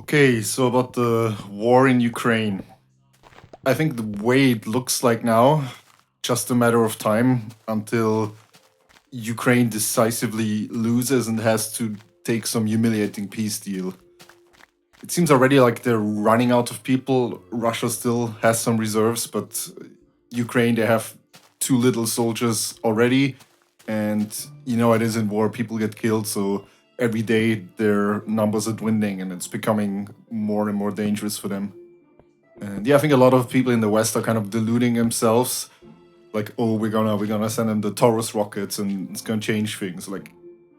Okay, so about the war in Ukraine. I think the way it looks like now, just a matter of time until Ukraine decisively loses and has to take some humiliating peace deal. It seems already like they're running out of people. Russia still has some reserves, but Ukraine, they have too little soldiers already. And you know, it is in war, people get killed. So every day their numbers are dwindling and it's becoming more and more dangerous for them. And yeah, I think a lot of people in the West are kind of deluding themselves, like, oh, we're gonna send them the Taurus rockets and it's gonna change things. Like,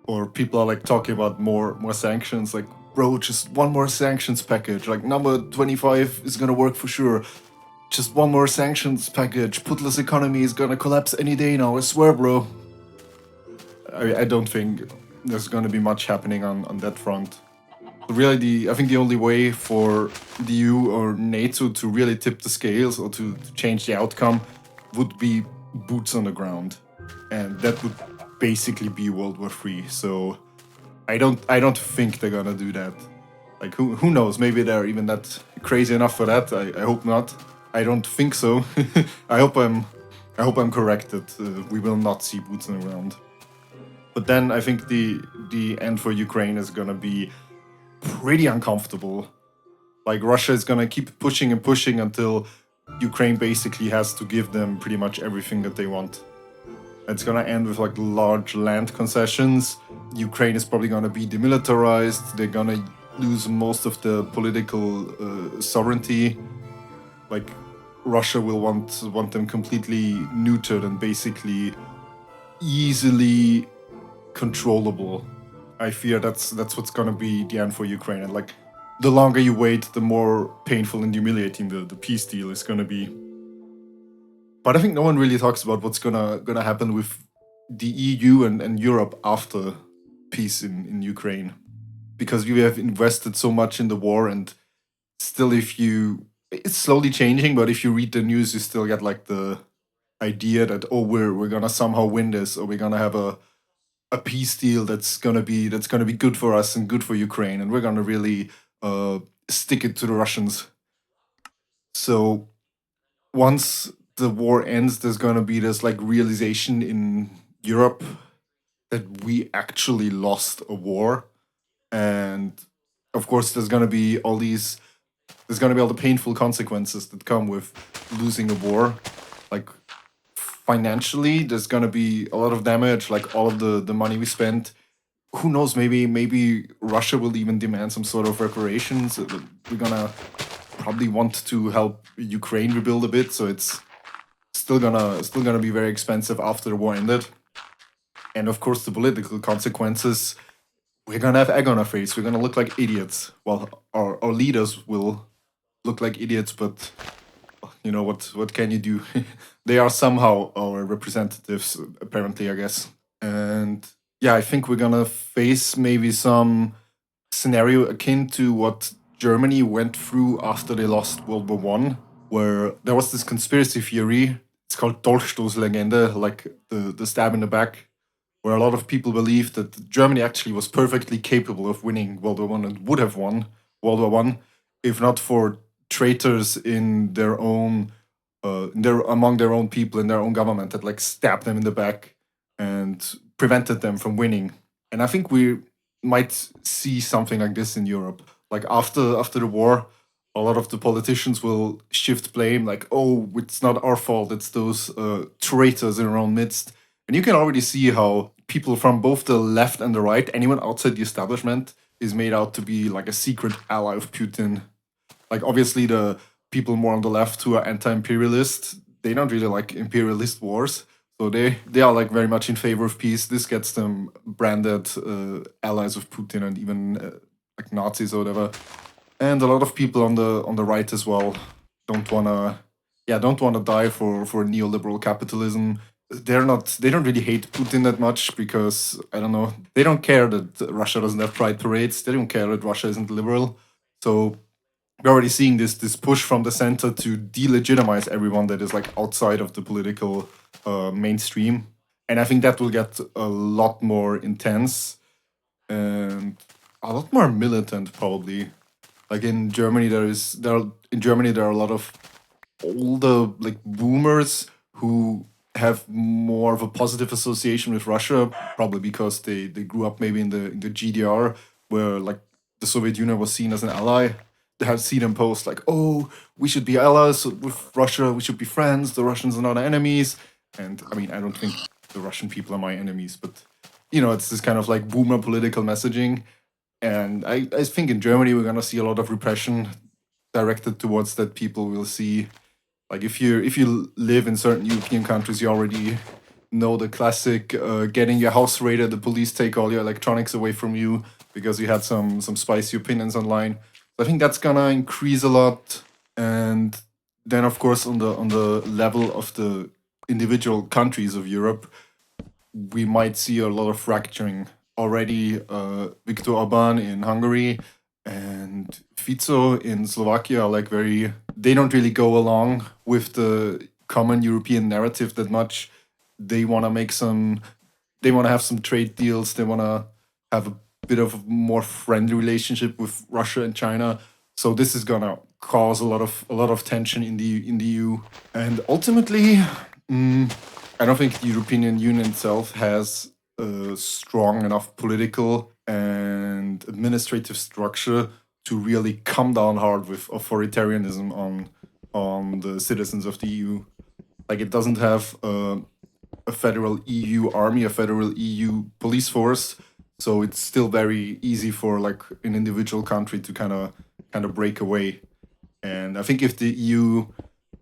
or people are like talking about more sanctions. Like, bro, just one more sanctions package. Like number 25 is gonna work for sure. Just one more sanctions package. Putla's economy is gonna collapse any day now. I swear, bro. I don't think there's gonna be much happening on that front. Really, I think the only way for the EU or NATO to really tip the scales or to change the outcome would be boots on the ground, and that would basically be World War III. So I don't think they're gonna do that. Like who knows? Maybe they're even that crazy enough for that. I hope not. I don't think so. I hope I'm correct that we will not see boots on the ground. But then I think the end for Ukraine is gonna be pretty uncomfortable. Like Russia is gonna keep pushing and pushing until Ukraine basically has to give them pretty much everything that they want. It's gonna end with like large land concessions. Ukraine is probably gonna be demilitarized. They're gonna lose most of the political sovereignty. Like Russia will want them completely neutered and basically easily controllable. I fear that's what's gonna be the end for Ukraine. And like the longer you wait, the more painful and humiliating the peace deal is gonna be. But I think no one really talks about what's gonna happen with the EU and Europe after peace in Ukraine. Because we have invested so much in the war and still if you it's slowly changing, but if you read the news you still get like the idea that oh we're gonna somehow win this or we're gonna have a peace deal that's gonna be good for us and good for Ukraine, and we're gonna really stick it to the Russians. So once the war ends, there's gonna be this like realization in Europe that we actually lost a war, and of course there's gonna be all the painful consequences that come with losing a war, like financially there's gonna be a lot of damage, like all of the money we spent. Who knows, maybe Russia will even demand some sort of reparations. We're gonna probably want to help Ukraine rebuild a bit, so it's still gonna be very expensive after the war ended. And of course the political consequences, we're gonna have egg on our face, we're gonna look like idiots. Well, our leaders will look like idiots, but you know what can you do? They are somehow our representatives, apparently, I guess. And yeah, I think we're gonna face maybe some scenario akin to what Germany went through after they lost World War One, where there was this conspiracy theory. It's called Dolchstoßlegende, like the stab in the back, where a lot of people believe that Germany actually was perfectly capable of winning World War One and would have won World War One if not for traitors in their own among their own people in their own government that like stabbed them in the back and prevented them from winning. And I think we might see something like this in Europe. Like after the war, a lot of the politicians will shift blame, like, oh, it's not our fault, it's those traitors in our own midst. And you can already see how people from both the left and the right, anyone outside the establishment, is made out to be like a secret ally of Putin. Like obviously the people more on the left who are anti-imperialist, they don't really like imperialist wars. So they are like very much in favor of peace. This gets them branded allies of Putin and even like Nazis or whatever. And a lot of people on the right as well don't wanna don't wanna die for neoliberal capitalism. They don't really hate Putin that much because I don't know, they don't care that Russia doesn't have pride parades. They don't care that Russia isn't liberal. So we're already seeing this push from the center to delegitimize everyone that is like outside of the political mainstream, and I think that will get a lot more intense and a lot more militant probably. Like in Germany, there are a lot of older like boomers who have more of a positive association with Russia, probably because they grew up maybe in the GDR, where like the Soviet Union was seen as an ally. They have seen them post like, "Oh, we should be allies with Russia. We should be friends. The Russians are not our enemies." And I mean, I don't think the Russian people are my enemies, but it's this kind of like boomer political messaging. And I think in Germany we're gonna see a lot of repression directed towards that. People will see, like if you live in certain European countries, you already know the classic getting your house raided, the police take all your electronics away from you because you had some spicy opinions online. So I think that's gonna increase a lot. And then of course on the level of the individual countries of Europe, we might see a lot of fracturing already. Viktor Orban in Hungary and Fico in Slovakia are like they don't really go along with the common European narrative that much. They want to they want to have some trade deals. They want to have a bit of a more friendly relationship with Russia and China. So this is gonna cause a lot of tension in the EU, and ultimately, I don't think the European Union itself has a strong enough political and administrative structure to really come down hard with authoritarianism on the citizens of the EU. Like it doesn't have a federal EU army, a federal EU police force, so it's still very easy for like an individual country to kind of break away. And I think if the EU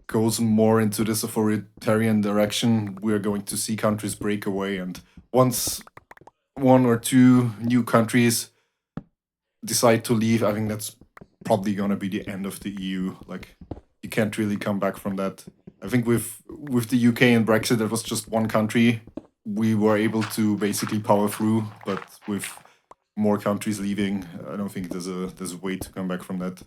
goes more into this authoritarian direction, we're going to see countries break away. And once one or two new countries decide to leave, I think that's probably going to be the end of the EU. Like you can't really come back from that. I think with the UK and Brexit, it was just one country. We were able to basically power through, but with more countries leaving, I don't think there's a way to come back from that.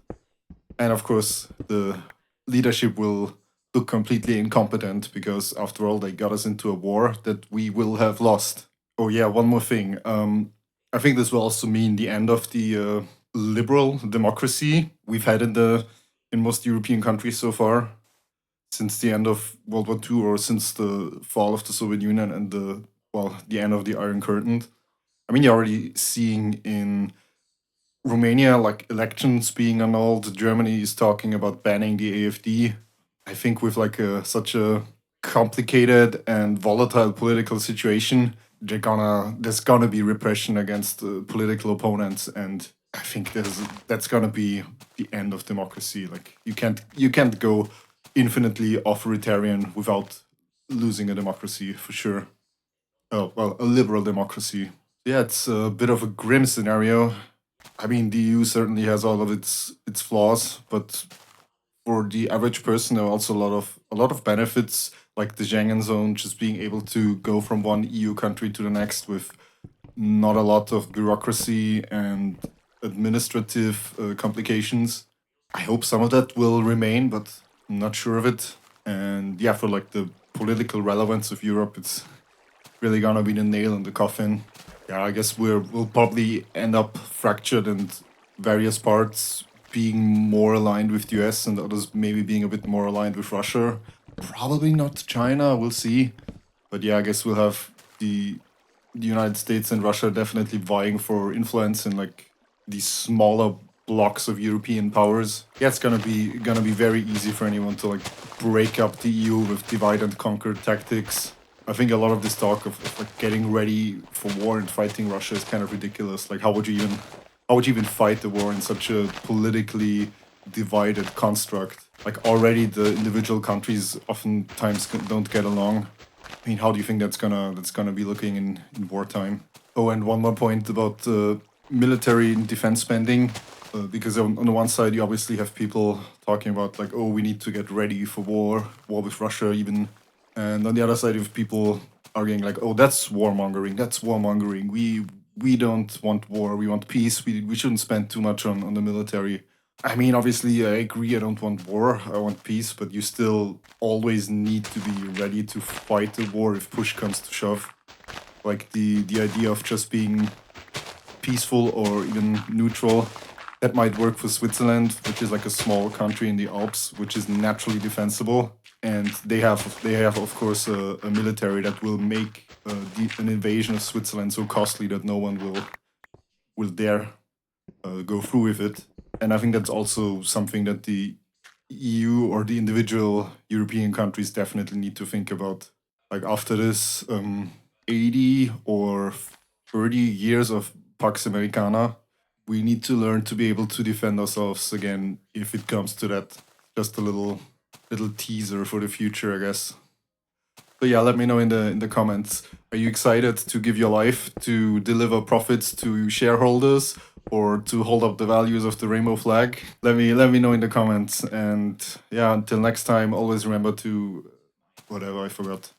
And of course, the leadership will look completely incompetent because, after all, they got us into a war that we will have lost. Oh yeah, one more thing. I think this will also mean the end of the liberal democracy we've had in most European countries so far, since the end of World War II, or since the fall of the Soviet Union and the end of the Iron Curtain. I mean, you're already seeing in Romania, like elections being annulled. Germany is talking about banning the AfD. I think with like such a complicated and volatile political situation, there's gonna be repression against political opponents, and I think that's gonna be the end of democracy. Like you can't go infinitely authoritarian without losing a democracy for sure. Oh well, a liberal democracy. Yeah, it's a bit of a grim scenario. I mean, the EU certainly has all of its flaws, but for the average person, there are also a lot of benefits, like the Schengen zone, just being able to go from one EU country to the next with not a lot of bureaucracy and administrative complications. I hope some of that will remain, but I'm not sure of it. And yeah, for like the political relevance of Europe, it's really gonna be the nail in the coffin. Yeah, I guess we'll probably end up fractured and various parts being more aligned with the US and others maybe being a bit more aligned with Russia. Probably not China, we'll see. But yeah, I guess we'll have the United States and Russia definitely vying for influence in like these smaller blocks of European powers. Yeah, it's gonna be very easy for anyone to like break up the EU with divide and conquer tactics. I think a lot of this talk of like getting ready for war and fighting Russia is kind of ridiculous. Like, how would you even fight the war in such a politically divided construct? Like, already the individual countries oftentimes don't get along. I mean, how do you think that's gonna be looking in wartime? Oh, and one more point about military and defense spending, because on the one side you obviously have people talking about like, oh, we need to get ready for war with Russia even, and on the other side you have people arguing like, oh, that's warmongering, we don't want war, we want peace, we shouldn't spend too much on the military. I mean, obviously, I agree. I don't want war. I want peace. But you still always need to be ready to fight the war if push comes to shove. Like the idea of just being peaceful or even neutral that might work for Switzerland, which is like a small country in the Alps, which is naturally defensible, and they have of course a military that will make an invasion of Switzerland so costly that no one will dare go through with it. And I think that's also something that the EU or the individual European countries definitely need to think about. Like after this 80 or 30 years of Pax Americana, we need to learn to be able to defend ourselves again if it comes to that. Just a little teaser for the future, I guess. But yeah, let me know in the comments. Are you excited to give your life to deliver profits to shareholders or to hold up the values of the rainbow flag? Let me know in the comments. And yeah, until next time, always remember to whatever I forgot.